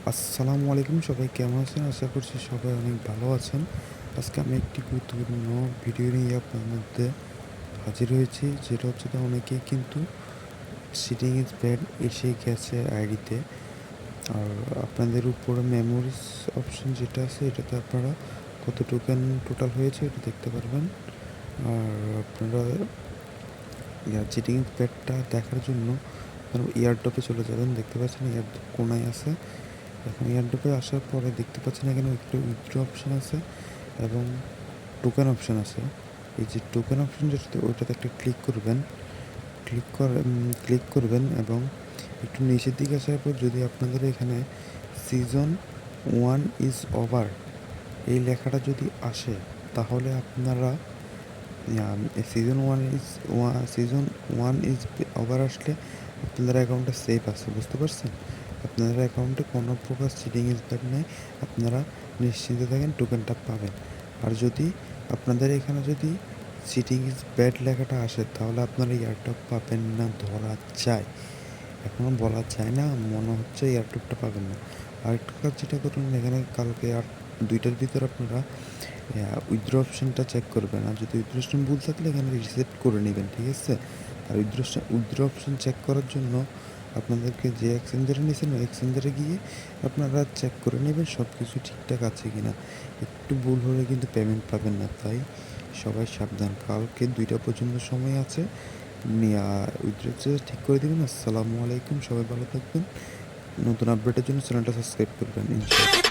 আসসালামু আলাইকুম, সবাই কেমন আছেন? আশা করছি সবাই অনেক ভালো আছেন। আজকে আমি একটি গুরুত্বপূর্ণ ভিডিও নিয়ে আপনার মধ্যে হাজির হয়েছি, যেটা হচ্ছে অনেকেই কিন্তু সিটিং ইজ ব্যাড এসে গেছে আইডিতে। আর আপনাদের উপরে মেমোরিজ অপশন যেটা আছে, এটাতে আপনারা কত টোকেন টোটাল হয়েছে এটা দেখতে পারবেন। আর আপনারা চিটিং ইজ ব্যাডটা দেখার জন্য এয়ারড্রপে চলে যাবেন। দেখতে পাচ্ছেন এয়ারড্রপ কোনায় আছে। এখন এয়ারড্রপে আসার পরে দেখতে পাচ্ছেন এখানে একটু উইথড্র অপশন আছে এবং টোকেন অপশন আছে। এই যে টোকেন অপশন যেটাতে, ওইটাতে একটা ক্লিক করবেন এবং একটু নিচের দিকে আসার পর যদি আপনাদের এখানে সিজন 1 ইজ ওভার এই লেখাটা যদি আসে, তাহলে আপনারা সিজন ওয়ান ইজ ওভার আসলে আপনাদের অ্যাকাউন্টটা সেফ আছে। বুঝতে পারছেন? আপনাদের অ্যাকাউন্টে কোনো প্রকার চিটিং ইসব্যাট নেই। আপনারা নিশ্চিন্তে থাকেন, টোকেনটা পাবেন। আর যদি আপনাদের এখানে যদি চিটিং ইজ ব্যাড লেখাটা আসে, তাহলে আপনারা এয়ারড্রপ পাবেন না ধরা যায়। এখনও বলা যায় না, মনে হচ্ছে এয়ারড্রপটা পাবেন না। আরেকটা কাজ যেটা করুন, এখানে কালকে আর 2টার ভিতর আপনারা উইথড্র অপশনটা চেক করবেন। আর যদি উইথড্র অপশন ভুল থাকলে এখানে রিসেট করে নেবেন, ঠিক আছে? আর উইথড্র অপশন চেক করার জন্য আপনাদেরকে যে এক্সচেঞ্জারে নিয়েছেন ওই এক্সচেঞ্জারে গিয়ে আপনারা চেক করে নেবেন সব কিছু ঠিকঠাক আছে কি না। একটু ভুল হলে কিন্তু পেমেন্ট পাবেন না, তাই সবাই সাবধান। কালকে 2টা পর্যন্ত সময় আছে, উইথড্র ঠিক করে দেবেন। আসসালামু আলাইকুম, সবাই ভালো থাকবেন। নতুন আপডেটের জন্য চ্যানেলটা সাবস্ক্রাইব করবেন ইনশাআল্লাহ।